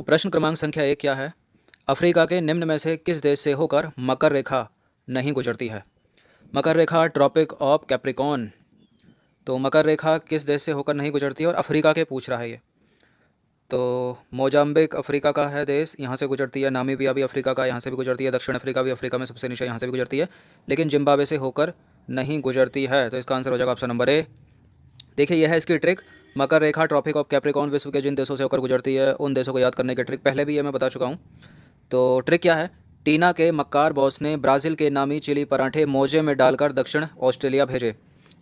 प्रश्न क्रमांक संख्या 1 क्या है? अफ्रीका के निम्न में से किस देश से होकर मकर रेखा नहीं गुजरती है? मकर रेखा ट्रॉपिक ऑफ कैप्रिकॉर्न। तो मकर रेखा किस देश से होकर नहीं गुजरती है और अफ्रीका के पूछ रहा है ये। तो मोजाम्बिक अफ्रीका का है देश, यहाँ से गुजरती है। नामीबिया भी अफ्रीका का, यहाँ से भी गुजरती है। दक्षिण अफ्रीका भी अफ्रीका में सबसे नीचे, यहाँ से भी गुजरती है। लेकिन जिम्बाब्वे से होकर नहीं गुजरती है। तो इसका आंसर हो जाएगा ऑप्शन नंबर ए। देखिए यह है इसकी ट्रिक। मकर रेखा ट्रॉपिक ऑफ कैप्रिकॉर्न विश्व के जिन देशों से होकर गुजरती है उन देशों को याद करने की ट्रिक पहले भी ये मैं बता चुका हूँ। तो ट्रिक क्या है? टीना के मक्कार बॉस ने ब्राज़ील के नामी चिली पराठे मोजे में डालकर दक्षिण ऑस्ट्रेलिया भेजे।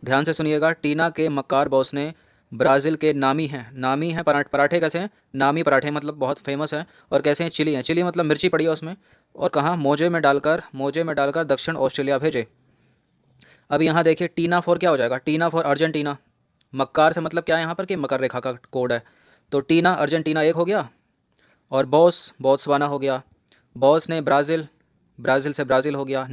ध्यान से सुनिएगा, टीना के मक्कार बॉस ने ब्राज़ील के नामी हैं पराठे कैसे हैं? नामी पराठे मतलब बहुत फेमस हैं। और कैसे हैं? चिली हैं। चिली मतलब मिर्ची पड़ी है उसमें। और कहाँ? मोजे में डालकर दक्षिण ऑस्ट्रेलिया भेजे। अब यहाँ देखिए टीना फॉर क्या हो जाएगा? टीना फॉर अर्जेंटीना। मक्कार से मतलब क्या है यहाँ पर कि मकर रेखा का कोड है। तो टीना अर्जेंटीना एक हो गया। और बॉस बोत्सवाना हो गया। बॉस ने ब्राज़ील से ब्राज़ील हो गया।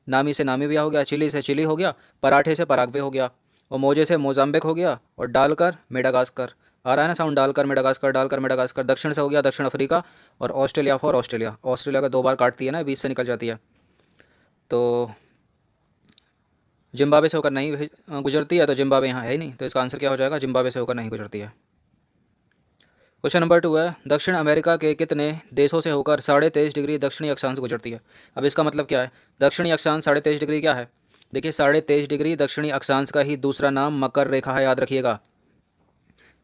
नामी से नामीबिया हो गया। चिली से चिली हो गया। पराठे से पराग्वे हो गया। और मोजे से मोजाम्बिक हो गया। और डालकर मेडागास्कर। आ रहा है ना साउंड? डालकर मेडागास्कर। दक्षिण से हो गया दक्षिण अफ्रीका। और ऑस्ट्रेलिया फॉर ऑस्ट्रेलिया। ऑस्ट्रेलिया का 2 बार काटती है ना, बीच से निकल जाती है। तो जिम्बाब्वे से होकर नहीं गुजरती है। तो जिम्बाब्वे यहाँ है ही नहीं। तो इसका आंसर क्या हो जाएगा? जिम्बाब्वे से होकर नहीं गुजरती है। क्वेश्चन नंबर 2 है, दक्षिण अमेरिका के कितने देशों से होकर 23.5 डिग्री दक्षिणी अक्षांश गुजरती है? अब इसका मतलब क्या है? दक्षिणी अक्षांश 23.5 डिग्री क्या है? देखिए 23.5 डिग्री दक्षिणी अक्षांश का ही दूसरा नाम मकर रेखा है, याद रखिएगा।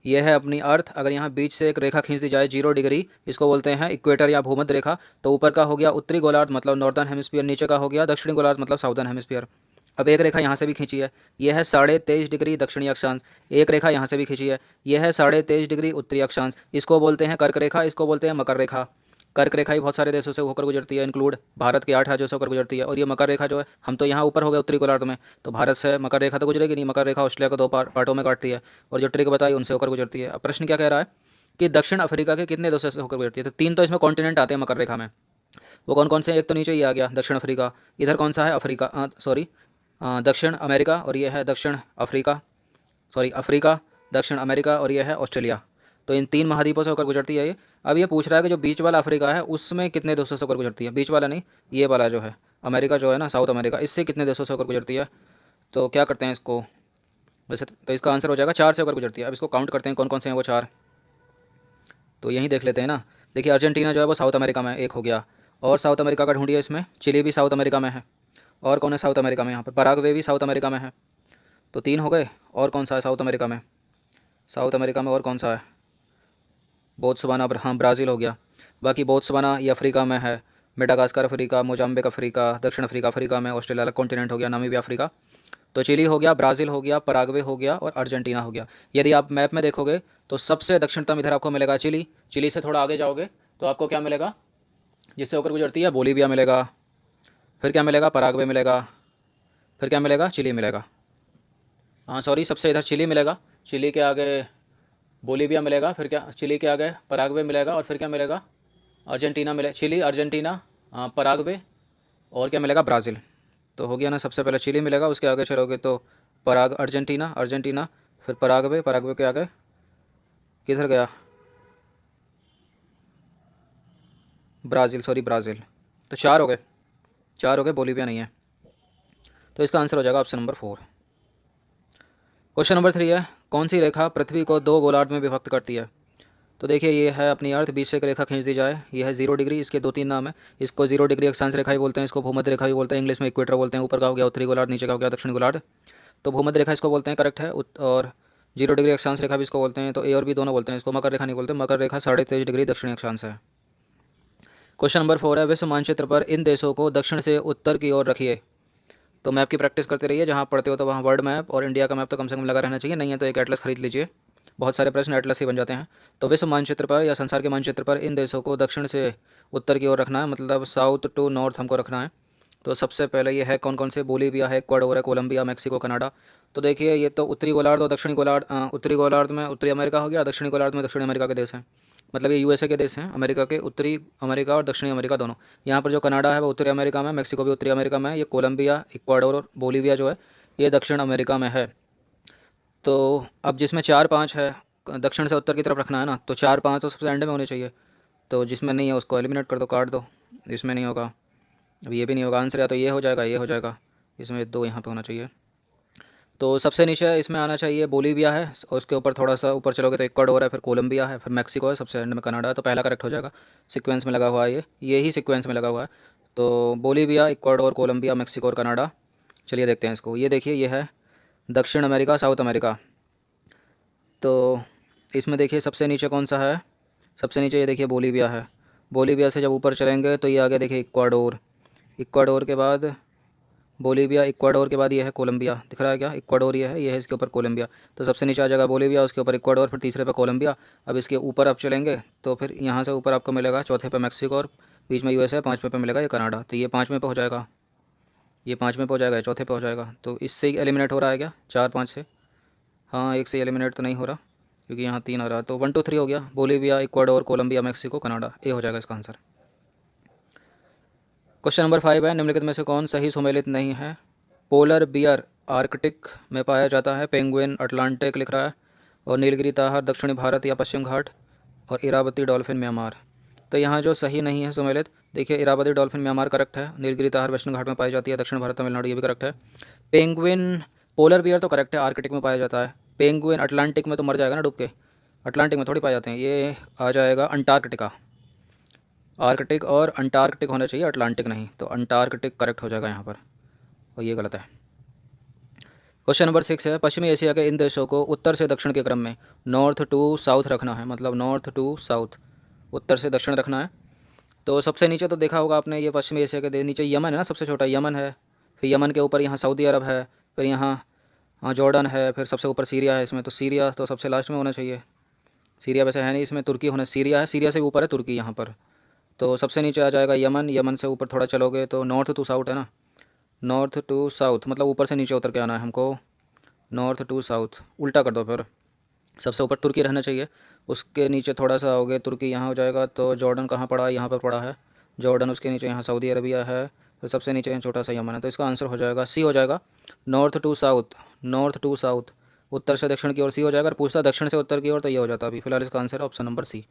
यह है अपनी अर्थ। अगर यहाँ बीच से एक रेखा खींच दी जाए 0 डिग्री, इसको बोलते हैं इक्वेटर या भूमध्य रेखा। तो ऊपर का हो गया उत्तरी गोलार्ध मतलब नॉर्दर्न हेमिस्फीयर, नीचे का हो गया दक्षिणी गोलार्ध मतलब साउदर्न हेमिस्फीयर। अब एक रेखा यहाँ से भी खींची है, यह है 23.5 डिग्री दक्षिणी अक्षांश। एक रेखा यहाँ से भी खींची है, यह है 23.5 डिग्री उत्तरी अक्षांश। इसको बोलते हैं कर्क रेखा, इसको बोलते हैं मकर रेखा। कर्क रेखा ही बहुत सारे देशों से होकर गुजरती है, इंक्लूड भारत के 8 राज्यों से होकर गुजरती है। और ये मकर रेखा जो है, हम तो यहाँ ऊपर हो गए उत्तरी गोलार्ध में, तो भारत से मकर रेखा तो गुजरेगी नहीं। मकर रेखा ऑस्ट्रेलिया को 2 पार्टों में काटती है। और जो ट्रिक बताई उनसे होकर गुजरती है। अब प्रश्न क्या कह रहा है कि दक्षिण अफ्रीका के कितने देशों से होकर गुजरती है? तो 3 तो इसमें कॉन्टिनेंट आते हैं मकर रेखा में। वो कौन कौन से? एक तो नीचे ही आ गया दक्षिण अफ्रीका। इधर कौन सा है? अफ्रीका, सॉरी दक्षिण अमेरिका। और ये है दक्षिण अफ्रीका, सॉरी अफ्रीका, दक्षिण अमेरिका। और ये है ऑस्ट्रेलिया। तो इन 3 महाद्वीपों से होकर गुजरती है ये। अब ये पूछ रहा है कि जो बीच वाला अफ्रीका है उसमें कितने देशों से होकर गुजरती है? बीच वाला नहीं, ये वाला जो है अमेरिका जो है ना, साउथ अमेरिका, इससे कितने देशों से होकर गुजरती है? तो क्या करते हैं इसको, वैसे तो इसका आंसर हो जाएगा 4 से होकर गुजरती है। अब इसको काउंट करते हैं कौन कौन से हैं वो 4। तो यहीं देख लेते हैं ना। देखिए अर्जेंटीना जो है वो साउथ अमेरिका में एक हो गया। और साउथ अमेरिका का ढूंढिए इसमें। चिली भी साउथ अमेरिका में है। और कौन है साउथ अमेरिका में? यहाँ पर पराग्वे भी साउथ अमेरिका में है। तो 3 हो गए। और कौन सा है साउथ अमेरिका में? साउथ अमेरिका में और कौन सा है? बोत्सवाना, हाँ ब्राज़ील हो गया। बाकी बोत्सवाना ये अफ्रीका में है। मेडागास्कर अफ्रीका, मोजाम्बिक अफ्रीका, दक्षिण अफ्रीका अफ्रीका में, ऑस्ट्रेलिया अलग कॉन्टिनेंट हो गया, नामीबिया अफ्रीका। तो चिली हो गया, ब्राज़ील हो गया, पराग्वे हो गया और अर्जेंटीना हो गया। यदि आप मैप में देखोगे तो सबसे दक्षिणतम इधर आपको मिलेगा चिली। चिली से थोड़ा आगे जाओगे तो आपको क्या मिलेगा जिससे होकर गुजरती है? बोलीविया मिलेगा। फिर क्या मिलेगा? पराग्वे मिलेगा। फिर क्या मिलेगा? चिली मिलेगा। हाँ सॉरी, सबसे इधर चिली मिलेगा। चिली के आगे बोलीविया मिलेगा। फिर क्या? चिली के आगे पराग्वे मिलेगा। और फिर क्या मिलेगा? अर्जेंटीना मिले, चिली, अर्जेंटीना, पराग्वे और क्या मिलेगा? ब्राज़ील। तो हो गया ना, सबसे पहले चिली मिलेगा, उसके आगे चलोगे तो अर्जेंटीना, फिर पराग्वे के आगे किधर गया? Brazil, sorry Brazil. तो 4 हो गए, बोलीविया नहीं है। तो इसका आंसर हो जाएगा ऑप्शन नंबर 4। क्वेश्चन नंबर 3 है, कौन सी रेखा पृथ्वी को 2 गोलार्ध में विभक्त करती है? तो देखिए ये है अपनी अर्थ। बीच से एक रेखा खींच दी जाए, ये है 0 डिग्री। इसके 2-3 नाम है। इसको 0 डिग्री अक्षांश रेखा ही बोलते हैं, इसको भूमध्य रेखा भी बोलते हैं, इंग्लिश में इक्वेटर बोलते हैं। ऊपर का हो गया उत्तरी गोलार्ध, नीचे का हो गया दक्षिणी गोलार्ध। तो भूमध्य रेखा इसको बोलते हैं, करेक्ट है। और 0 डिग्री अक्षांश रेखा भी इसको बोलते हैं। तो ए और बी दोनों बोलते हैं इसको। मकर रेखा नहीं बोलते, मकर रेखा 23.5 डिग्री दक्षिणी अक्षांश है। क्वेश्चन नंबर 4 है, विश्व मानचित्र पर इन देशों को दक्षिण से उत्तर की ओर रखिए। तो मैप की प्रैक्टिस करते रहिए, जहाँ पढ़ते हो तो वहाँ वर्ल्ड मैप और इंडिया का मैप तो कम से कम लगा रहना चाहिए। नहीं है तो एक एटलस खरीद लीजिए, बहुत सारे प्रश्न एटलस ही बन जाते हैं। तो विश्व मानचित्र पर या संसार के मानचित्र पर इन देशों को दक्षिण से उत्तर की ओर रखना है, मतलब साउथ टू नॉर्थ हमको रखना है। तो सबसे पहले ये है कौन कौन से? बोलीविया है, इक्वाडोर है, कोलंबिया, मैक्सिको, कनाडा। तो देखिए ये तो उत्तरी गोलार्ध और दक्षिणी गोलार्ध, उत्तरी गोलार्ध में उत्तरी अमेरिका हो गया, दक्षिणी गोलार्ध में दक्षिणी अमेरिका के देश हैं। मतलब ये यूएसए के देश हैं, अमेरिका के उत्तरी अमेरिका और दक्षिणी अमेरिका दोनों। यहाँ पर जो कनाडा है वो उत्तरी अमेरिका में, मैक्सिको भी उत्तरी अमेरिका में है। ये कोलंबिया, इक्वाडोर और बोलीविया जो है ये दक्षिण अमेरिका में है। तो अब जिसमें 4-5 है, दक्षिण से उत्तर की तरफ रखना है ना, तो 4-5 तो सबसे एंड में होने चाहिए। तो जिसमें नहीं है उसको एलिमिनेट कर दो, काट दो, इसमें नहीं होगा। अब ये भी नहीं होगा आंसर, या तो ये हो जाएगा, ये हो जाएगा, इसमें दो यहाँ पे होना चाहिए। तो सबसे नीचे इसमें आना चाहिए बोलीविया है, और उसके ऊपर थोड़ा सा ऊपर चलोगे तो इक्वाडोर है, फिर कोलंबिया है, फिर मैक्सिको है, सबसे एंड में कनाडा है। तो पहला करेक्ट हो जाएगा, सीक्वेंस में लगा हुआ है, ये ही सीक्वेंस में लगा हुआ है। तो बोलीविया, इक्वाडोर, कोलंबिया, मैक्सिको और कनाडा। चलिए देखते हैं इसको। ये देखिए, ये है दक्षिण अमेरिका, साउथ अमेरिका। तो इसमें देखिए सबसे नीचे कौन सा है, सबसे नीचे ये देखिए बोलीविया है। बोलीविया से जब ऊपर चलेंगे तो ये आगे देखिए इक्वाडोर, इक्वाडोर के बाद बोलीविया, इक्वाडोर के बाद ये है कोलंबिया, दिख रहा है क्या, इक्वाडोर ये है इसके ऊपर कोलंबिया। तो सबसे नीचे आ जाएगा बोलीविया, उसके ऊपर इक्वाडोर, फिर तीसरे पे कोलंबिया। अब इसके ऊपर आप चलेंगे तो फिर यहाँ से ऊपर आपको मिलेगा चौथे पे मैक्सिको, और बीच में यूएसए, पाँचवें पे मिलेगा ये कनाडा। तो ये पाँचवें पे हो जाएगा, ये पाँचवें पे हो जाएगा, चौथे पे हो जाएगा। तो इससे ही एलिमिनेट हो रहा है क्या, 4 5 से? हाँ, एक से एलिमिनेट तो नहीं हो रहा क्योंकि यहाँ 3 आ रहा है। तो 1 2 3 हो गया, Bolivia, Ecuador, Colombia, Mexico, Canada. A हो जाएगा इसका आंसर। क्वेश्चन नंबर 5 है, निम्नलिखित में से कौन सही सुमेलित नहीं है? पोलर बियर आर्कटिक में पाया जाता है, पेंगुइन अटलांटिक लिख रहा है, और नीलगिरी ताहर दक्षिणी भारत या पश्चिम घाट, और इरावती डॉल्फिन म्यांमार। तो यहाँ जो सही नहीं है सुमेलित, देखिए इरावती डॉल्फिन म्यांमार करेक्ट है, नीलगिरी ताहर वेस्टर्न घाट में पाई जाती है, दक्षिण भारत तमिलनाडु ये भी करेक्ट है। पेंगुइन, पोलर बियर तो करेक्ट है, आर्कटिक में पाया जाता है। पेंगुइन अटलांटिक में तो मर जाएगा ना डूब के, अटलांटिक में थोड़ी पाए जाते हैं। ये आ जाएगा अंटार्कटिका, आर्कटिक और अंटार्कटिक होना चाहिए, अटलांटिक नहीं। तो अंटार्कटिक करेक्ट हो जाएगा यहाँ पर, और ये गलत है। क्वेश्चन नंबर 6 है, पश्चिमी एशिया के इन देशों को उत्तर से दक्षिण के क्रम में नॉर्थ टू साउथ रखना है, मतलब नॉर्थ टू साउथ, उत्तर से दक्षिण रखना है। तो सबसे नीचे तो देखा होगा आपने, ये पश्चिमी एशिया के नीचे यमन है ना, सबसे छोटा यमन है, फिर यमन के ऊपर यहाँ सऊदी अरब है, फिर यहाँ जॉर्डन है, फिर सबसे ऊपर सीरिया है इसमें। तो सीरिया तो सबसे लास्ट में होना चाहिए, सीरिया वैसे है नहीं इसमें, तुर्की होना, सीरिया है, सीरिया से ऊपर है तुर्की यहाँ पर। तो सबसे नीचे आ जाएगा यमन, यमन से ऊपर थोड़ा चलोगे तो नॉर्थ टू साउथ है ना, नॉर्थ टू साउथ मतलब ऊपर से नीचे उतर के आना है हमको, नॉर्थ टू साउथ, उल्टा कर दो फिर। सबसे ऊपर तुर्की रहना चाहिए, उसके नीचे थोड़ा सा हो गए तुर्की, यहाँ हो जाएगा। तो जॉर्डन कहाँ पड़ा है, यहाँ पर पड़ा है जॉर्डन, उसके नीचे यहाँ सऊदी अरबिया है, फिर सबसे नीचे यहाँ छोटा सा यमन है। तो इसका आंसर हो जाएगा सी हो जाएगा, north to south, north to south, उत्तर से दक्षिण की ओर सी हो जाएगा। और पूछता दक्षिण से उत्तर की ओर तो ये हो जाता। अभी फिलहाल इसका आंसर ऑप्शन नंबर सी।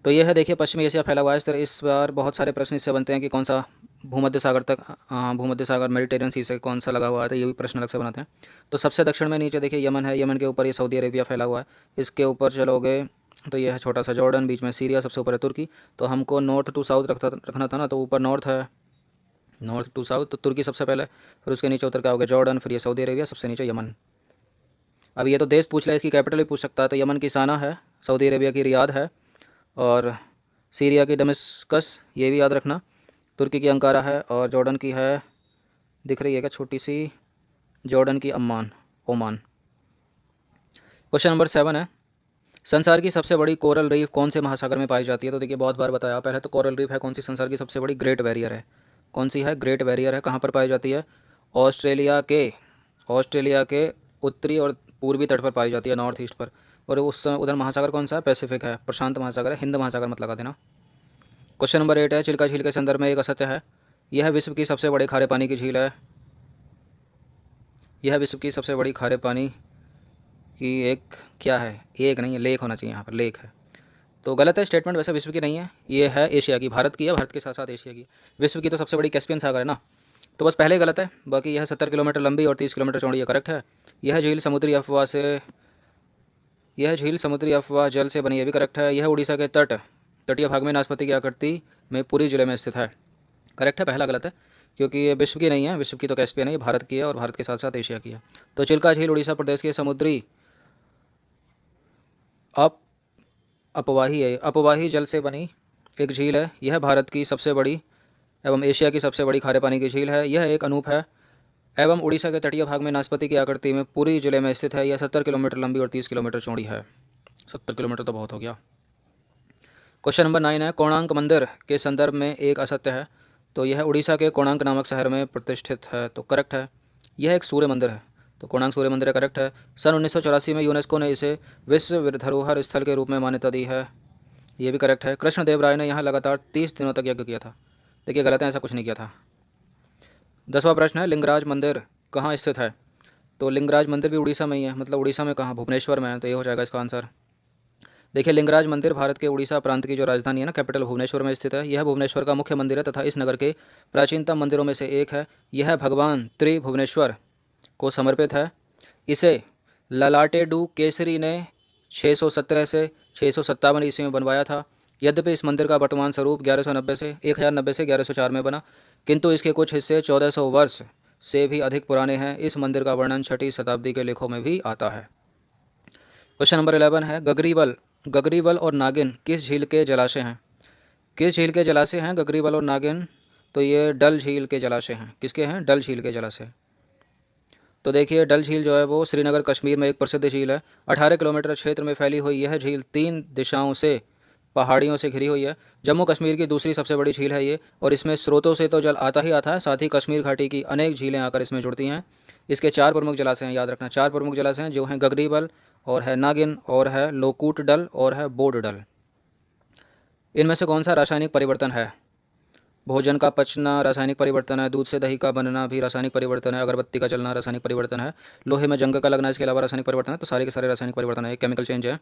तो ये है, देखिए पश्चिमी एशिया फैला हुआ है इस तरह। इस बार बहुत सारे प्रश्न इससे बनते हैं कि कौन सा भूमध्य सागर तक, हाँ भूमध्य सागर मेडिटेरियन सी से कौन सा लगा हुआ है, तो ये भी प्रश्न अलग से बनाते हैं। तो सबसे दक्षिण में नीचे देखिए यमन है, यमन के ऊपर ये सऊदी अरेबिया फैला हुआ है, इसके ऊपर चलोगे तो ये है छोटा सा जॉर्डन, बीच में सीरिया, सबसे ऊपर है तुर्की। तो हमको नॉर्थ टू साउथ रखना था ना, तो ऊपर नॉर्थ है, नॉर्थ टू साउथ, तो तुर्की सबसे पहले, फिर उसके नीचे उतर के आओगे जॉर्डन, फिर ये सऊदी अरेबिया, सबसे नीचे यमन। अब ये तो देश पूछ लिया, इसकी कैपिटल भी पूछ सकता है। तो यमन की साना है, सऊदी अरेबिया की रियाद है, और सीरिया की दमिश्कस, ये भी याद रखना। तुर्की की अंकारा है, और जॉर्डन की है, दिख रही है क्या छोटी सी, जॉर्डन की अम्मान, ओमान। क्वेश्चन नंबर 7 है, संसार की सबसे बड़ी कोरल रीफ कौन से महासागर में पाई जाती है? तो देखिए बहुत बार बताया पहले, तो कोरल रीफ है कौन सी, संसार की सबसे बड़ी ग्रेट बैरियर है। कौन सी है, ग्रेट बैरियर है। कहाँ पर पाई जाती है? ऑस्ट्रेलिया के उत्तरी और पूर्वी तट पर पाई जाती है, नॉर्थ ईस्ट पर। और उस उधर महासागर कौन सा है? पैसिफिक है, प्रशांत महासागर है, हिंद महासागर मत लगा देना। क्वेश्चन नंबर 8 है, चिल्का झील के संदर्भ में एक असत्य है। यह विश्व की सबसे बड़ी खारे पानी की झील है, यह विश्व की सबसे बड़ी खारे पानी की एक क्या है, एक नहीं है, लेक होना चाहिए, यहाँ पर लेक है। तो गलत है स्टेटमेंट, वैसे विश्व की नहीं है, ये है एशिया की, भारत की है, भारत के साथ साथ एशिया की। विश्व की तो सबसे बड़ी कैस्पियन सागर है ना, तो बस पहले ही गलत है। बाकी यह 70 किलोमीटर लंबी और 30 किलोमीटर चौड़ी है, करेक्ट है। यह झील समुद्री अफवाह जल से बनी है, भी करेक्ट है। यह उड़ीसा के तटीय भाग में नाशपाती की आकृति में पुरी जिले में स्थित है, करेक्ट है। पहला गलत है क्योंकि ये विश्व की नहीं है, विश्व की तो कैस्पियन है, ये भारत की है, और भारत के साथ साथ एशिया की है। तो चिल्का झील उड़ीसा प्रदेश के समुद्री अप अपवाही जल से बनी एक झील है। यह भारत की सबसे बड़ी एवं एशिया की सबसे बड़ी खारे पानी की झील है। यह एक अनूप है एवं उड़ीसा के तटीय भाग में नाशपाती की आकृति में पुरी जिले में स्थित है। यह 70 किलोमीटर लंबी और 30 किलोमीटर चौड़ी है। 70 किलोमीटर तो बहुत हो गया। क्वेश्चन नंबर 9 है, कोणार्क मंदिर के संदर्भ में एक असत्य है। तो यह उड़ीसा के कोणार्क नामक शहर में प्रतिष्ठित है, तो करेक्ट है। यह एक सूर्य मंदिर है, तो कोणार्क सूर्य मंदिर करेक्ट है। सन 1984 में यूनेस्को ने इसे विश्व धरोहर स्थल के रूप में मान्यता दी है, ये भी करेक्ट है। कृष्णदेव राय ने यहाँ लगातार 30 दिनों तक यज्ञ किया था, देखिए गलत है, ऐसा कुछ नहीं किया था। 10वां प्रश्न है, लिंगराज मंदिर कहाँ स्थित है? तो लिंगराज मंदिर भी उड़ीसा में ही है, मतलब उड़ीसा में कहाँ, भुवनेश्वर में है, तो ये हो जाएगा इसका आंसर। देखिए, लिंगराज मंदिर भारत के उड़ीसा प्रांत की जो राजधानी है ना, कैपिटल भुवनेश्वर में स्थित है। यह भुवनेश्वर का मुख्य मंदिर है तथा इस नगर के प्राचीनतम मंदिरों में से एक है। यह भगवान त्रिभुवनेश्वर को समर्पित है। इसे ललाटेडु केसरी ने 617 से 657 ईस्वी में बनवाया था। यद्यपि इस मंदिर का वर्तमान स्वरूप 1090 से 1104 में बना, किंतु इसके कुछ हिस्से 1400 वर्ष से भी अधिक पुराने हैं। इस मंदिर का वर्णन 6वीं शताब्दी के लेखों में भी आता है। क्वेश्चन नंबर 11 है, गगरीबल और नागिन किस झील के जलाशय हैं? किस झील के जलाशय हैं गगरीबल और नागिन? तो ये डल झील के जलाशय हैं। किसके हैं? डल झील के जलाशय। तो देखिए, डल झील जो है वो श्रीनगर कश्मीर में एक प्रसिद्ध झील है। 18 किलोमीटर क्षेत्र में फैली हुई यह झील 3 दिशाओं से पहाड़ियों से घिरी हुई है। जम्मू कश्मीर की दूसरी सबसे बड़ी झील है ये, और इसमें स्रोतों से तो जल आता ही आता है, साथ ही कश्मीर घाटी की अनेक झीलें आकर इसमें जुड़ती हैं। इसके 4 प्रमुख जलाशय हैं, याद रखना। 4 प्रमुख जलाशय हैं जो हैं गगरीबल, और है नागिन, और है लोकूट डल, और है बोड डल। इनमें से कौन सा रासायनिक परिवर्तन है? भोजन का पचना रासायनिक परिवर्तन है, दूध से दही का बनना भी रासायनिक परिवर्तन है, अगरबत्ती का जलना रासायनिक परिवर्तन है, लोहे में जंग का लगना इसके अलावा रासायनिक परिवर्तन है। तो सारे के सारे रासायनिक परिवर्तन है, एक केमिकल चेंज है।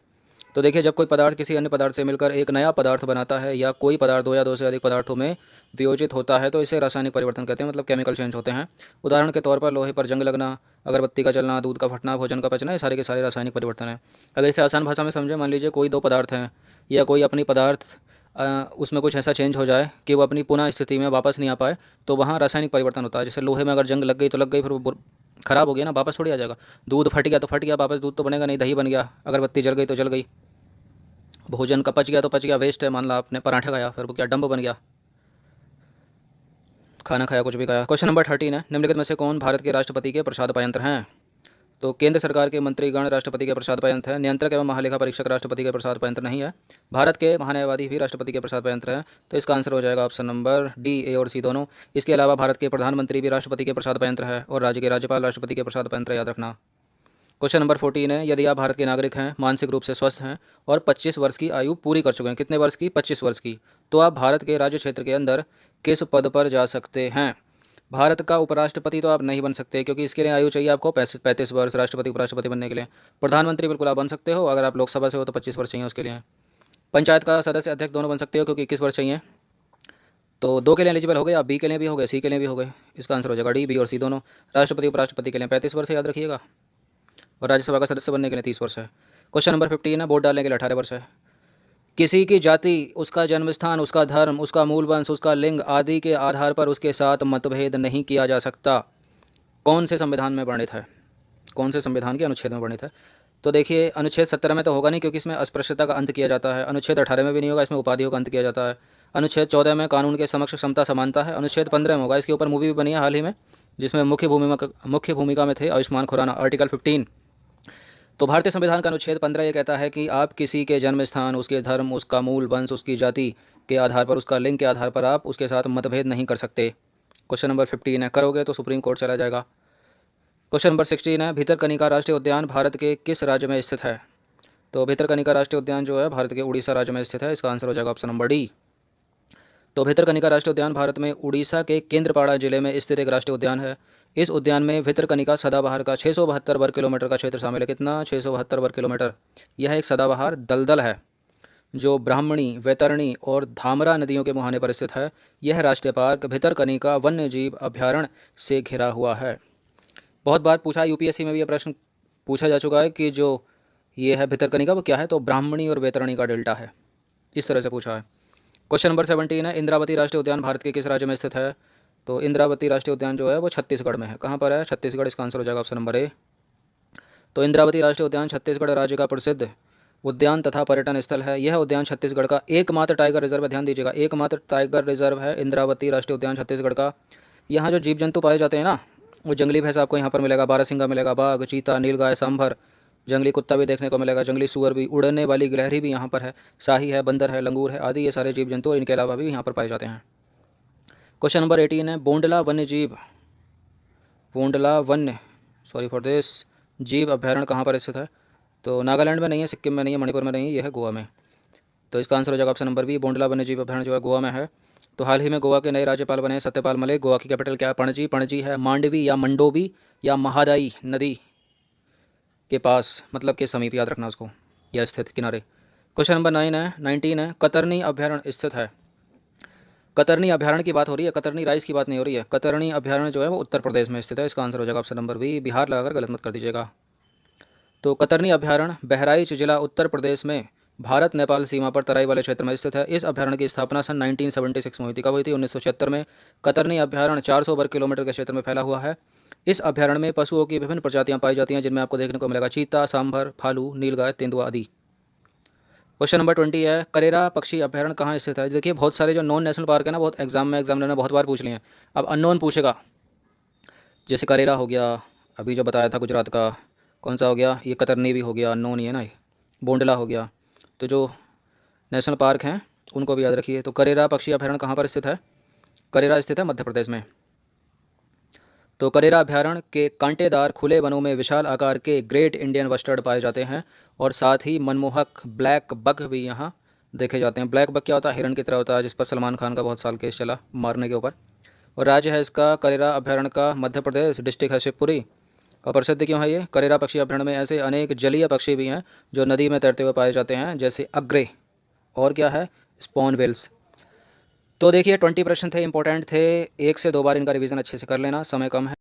तो देखिए, जब कोई पदार्थ किसी अन्य पदार्थ से मिलकर एक नया पदार्थ बनाता है, या कोई पदार्थ 2 या 2 से अधिक पदार्थों में वियोजित होता है, तो इसे रासायनिक परिवर्तन कहते हैं, मतलब केमिकल चेंज होते हैं। उदाहरण के तौर पर लोहे पर जंग लगना, अगरबत्ती का जलना, दूध का फटना, भोजन का पचना, ये सारे के सारे रासायनिक परिवर्तन है। अगर इसे आसान भाषा में समझें, मान लीजिए कोई 2 पदार्थ हैं, या कोई अपनी पदार्थ उसमें कुछ ऐसा चेंज हो जाए कि वो अपनी पुनः स्थिति में वापस नहीं आ पाए, तो वहाँ रासायनिक परिवर्तन होता है। जैसे लोहे में अगर जंग लग गई तो लग गई, फिर वो खराब हो गया ना, वापस थोड़ी आ जाएगा। दूध फट गया तो फट गया, वापस दूध तो बनेगा नहीं, दही बन गया। अगरबत्ती जल गई तो जल गई। भोजन का पच गया तो पच गया, वेस्ट है, मान लो आपने पराठा खाया, फिर वो क्या डंब बन गया, खाना खाया, कुछ भी खाया। क्वेश्चन नंबर 13 है, निम्नलिखित में से कौन भारत के राष्ट्रपति के प्रसाद पायंत्र हैं? तो केंद्र सरकार के मंत्रीगण राष्ट्रपति के प्रसाद पायंत्र हैं। नियंत्रक एवं महालेखा परीक्षक राष्ट्रपति के प्रसाद पायंत्र नहीं है। भारत के महान्यायवादी भी राष्ट्रपति के प्रसाद पायंत्र हैं। तो इसका आंसर हो जाएगा ऑप्शन नंबर डी, ए और सी दोनों। इसके अलावा भारत के प्रधानमंत्री भी राष्ट्रपति के प्रसाद पायंत्र है, और राज्य के राज्यपाल राष्ट्रपति के प्रसाद पायंत्र, याद रखना। क्वेश्चन नंबर 14 है, यदि आप भारत के नागरिक हैं, मानसिक रूप से स्वस्थ हैं और 25 वर्ष की आयु पूरी कर चुके हैं, कितने वर्ष की? 25 वर्ष की, तो आप भारत के राज्य क्षेत्र के अंदर किस पद पर जा सकते हैं? भारत का उपराष्ट्रपति तो आप नहीं बन सकते, क्योंकि इसके लिए आयु चाहिए आपको 35 वर्ष राष्ट्रपति उपराष्ट्रपति बनने के लिए। प्रधानमंत्री बिल्कुल आप बन सकते हो, अगर आप लोकसभा से हो तो 25 वर्ष चाहिए उसके लिए। पंचायत का सदस्य अध्यक्ष दोनों बन सकते हो, क्योंकि 21 वर्ष चाहिए। तो 2 के लिए एलिजिबल हो गए आप, बी के लिए भी हो गए, सी के लिए भी हो गए। इसका आंसर हो जाएगा डी, बी और सी दोनों। राष्ट्रपति उपराष्ट्रपति के लिए 35 वर्ष याद रखिएगा, और राज्यसभा का सदस्य बनने के लिए 30 वर्ष है। क्वेश्चन नंबर 15 है, वोट डालने के लिए 18 वर्ष है। किसी की जाति, उसका जन्म स्थान, उसका धर्म, उसका मूल वंश, उसका लिंग आदि के आधार पर उसके साथ मतभेद नहीं किया जा सकता। कौन से संविधान में वर्णित है? कौन से संविधान के अनुच्छेद में वर्णित है? तो देखिए, अनुच्छेद 17 में तो होगा नहीं, क्योंकि इसमें अस्पृश्यता का अंत किया जाता है। अनुच्छेद 18 में भी नहीं होगा, इसमें उपाधियों का अंत किया जाता है। अनुच्छेद 14 में कानून के समक्ष समता समानता है। अनुच्छेद 15 में होगा, इसके ऊपर मूवी भी बनी है हाल ही में, जिसमें मुख्य भूमिका में थे आयुष्मान खुराना। आर्टिकल 15। तो भारतीय संविधान का अनुच्छेद 15 ये कहता है कि आप किसी के जन्म स्थान, उसके धर्म, उसका मूल वंश, उसकी जाति के आधार पर, उसका लिंग के आधार पर आप उसके साथ मतभेद नहीं कर सकते। क्वेश्चन नंबर 15 है, करोगे तो सुप्रीम कोर्ट चला जाएगा। क्वेश्चन नंबर 16 है, भितरकनिका राष्ट्रीय उद्यान भारत के किस राज्य में स्थित है? तो भितरकनिका राष्ट्रीय उद्यान जो है भारत के उड़ीसा राज्य में स्थित है। इसका आंसर हो जाएगा ऑप्शन नंबर डी। तो भितरकनिका राष्ट्रीय उद्यान भारत में उड़ीसा के केंद्रपाड़ा जिले में स्थित एक राष्ट्रीय उद्यान है। इस उद्यान में भितरकनिका सदाबहार का 672 वर्ग किलोमीटर का क्षेत्र शामिल है। कितना? 672 वर्ग किलोमीटर। यह एक सदाबहार दलदल है जो ब्राह्मणी, वैतरणी और धामरा नदियों के मुहाने पर स्थित है। यह राष्ट्रीय पार्क भितरकनिका वन्य जीव अभ्यारण्य से घिरा हुआ है। बहुत बार पूछा, यूपीएससी में भी यह प्रश्न पूछा जा चुका है कि जो ये है भितरकनिका वो क्या है, तो ब्राह्मणी और वैतरणी का डेल्टा है, इस तरह से पूछा है। क्वेश्चन नंबर 17 है, इंद्रावती राष्ट्रीय उद्यान भारत के किस राज्य में स्थित है? तो इंद्रावती राष्ट्रीय उद्यान जो है वो छत्तीसगढ़ में है। कहाँ पर है? छत्तीसगढ़। इसका आंसर हो जाएगा ऑप्शन नंबर ए। तो इंद्रावती राष्ट्रीय उद्यान छत्तीसगढ़ राज्य का प्रसिद्ध उद्यान तथा पर्यटन स्थल है। यह उद्यान छत्तीसगढ़ का एकमात्र टाइगर रिजर्व है। ध्यान दीजिएगा, एकमात्र टाइगर रिजर्व है इंद्रावती राष्ट्रीय उद्यान छत्तीसगढ़ का। यहाँ जो जीव जंतु पाए जाते हैं ना, वो जंगली भैंस आपको यहाँ पर मिलेगा, बारहसिंगा मिलेगा, बाघ, चीता, नीलगाय, सांभर, जंगली कुत्ता भी देखने को मिलेगा, जंगली सुअर भी, उड़ने वाली गिलहरी भी यहाँ पर है, शाही है, बंदर है, लंगूर है आदि, ये सारे जीव जंतु इनके अलावा भी यहाँ पर पाए जाते हैं। क्वेश्चन नंबर 18 है, बोंडला वन्य जीव अभ्यारण्य कहाँ पर स्थित है? तो नागालैंड में नहीं है, सिक्किम में नहीं है, मणिपुर में नहीं है, यह है गोवा में। तो इसका आंसर हो जाएगा ऑप्शन नंबर बी, बोंडला वन्य जीव अभ्यारण्य जो है गोवा में है। तो हाल ही में गोवा के नए राज्यपाल बने सत्यपाल मलिक। गोवा की कैपिटल क्या है? पणजी। पणजी है मांडवी या मंडोवी या महादाई नदी के पास, मतलब के समीप, याद रखना उसको, या स्थित किनारे। क्वेश्चन नंबर 19 है, कतरनी अभयारण्य स्थित है। कतरनी अभयारण्य की बात हो रही है, कतरनी राइस की बात नहीं हो रही है। कतरनी अभयारण्य जो है वो उत्तर प्रदेश में स्थित है। इसका आंसर हो जाएगा ऑप्शन नंबर बी, बिहार लगाकर गलत मत कर दीजिएगा। तो कतरनी अभयारण्य बहराइच जिला उत्तर प्रदेश में भारत नेपाल सीमा पर तराई वाले क्षेत्र में स्थित है। इस अभयारण्य की स्थापना सन 1976 में हुई थी। कब हुई थी? 1976 में। कतरनी अभयारण्य 400 वर्ग किलोमीटर के क्षेत्र में फैला हुआ है। इस अभयारण्य में पशुओं की विभिन्न प्रजातियां पाई जाती हैं, जिनमें आपको देखने को मिलेगा चीता, सांभर, भालू, नीलगाय, तेंदुआ आदि। क्वेश्चन नंबर 20 है, करेरा पक्षी अभयारण्य कहाँ स्थित है? देखिए बहुत सारे जो नॉन नेशनल पार्क है ना, बहुत एग्जामिनर ने बहुत बार पूछ लिए हैं। अब अननोन पूछेगा, जैसे करेरा हो गया, अभी जो बताया था गुजरात का, कौन सा हो गया, ये कतरनी भी हो गया, अननोन ही है ना ये, बोंडला हो गया। तो जो नेशनल पार्क हैं उनको भी याद रखिए। तो करेरा पक्षी अभयारण्य कहाँ पर स्थित है? करेरा स्थित है मध्य प्रदेश में। तो करेरा अभयारण्य के कांटेदार खुले वनों में विशाल आकार के ग्रेट इंडियन बस्टर्ड पाए जाते हैं और साथ ही मनमोहक ब्लैक बक भी यहाँ देखे जाते हैं। ब्लैक बक क्या होता है? हिरन की तरह होता है, जिस पर सलमान खान का बहुत साल केस चला मारने के ऊपर। और राज्य है इसका करेरा अभयारण्य का मध्य प्रदेश, डिस्ट्रिक्ट है शिवपुरी। और प्रसिद्ध क्यों है ये? करेरा पक्षी अभयारण्य में ऐसे अनेक जलीय पक्षी भी हैं जो नदी में तैरते हुए पाए जाते हैं, जैसे अग्रे और क्या है, स्पॉन वेल्स। तो देखिए 20 प्रश्न थे, इंपॉर्टेंट थे, 1 से 2 बार इनका रिवीजन अच्छे से कर लेना, समय कम है।